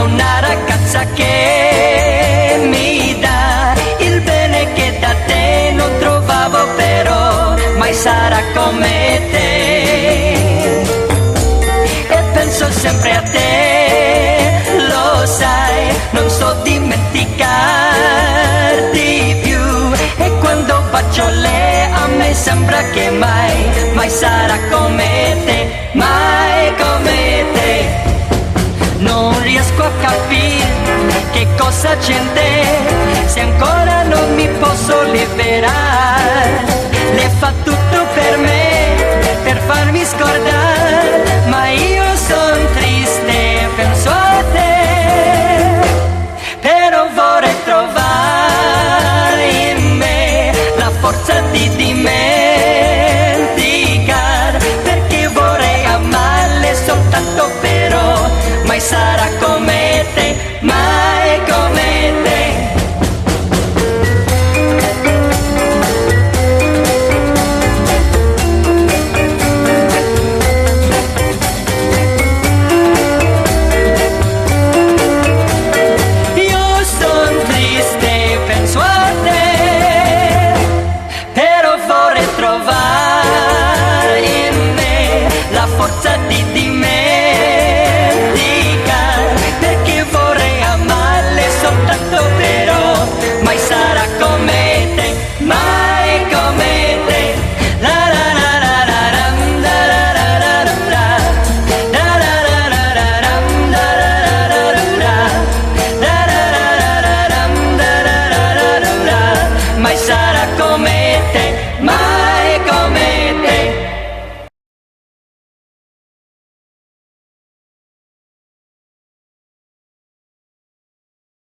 una ragazza che mi dà il bene che da te non trovavo, però mai sarà come te. E penso sempre a te, lo sai, non so dimenticarti più. E quando bacio lei a me sembra che mai sarà come te, mai come te. Non riesco a capire che cosa c'è in te, se ancora non mi posso liberare. Lei fa tutto per me, per farmi scordare, ma io son triste, penso a te. Però vorrei trovare in me la forza di dimenticare, perché vorrei amarle soltanto, però mai sarà come te, mai.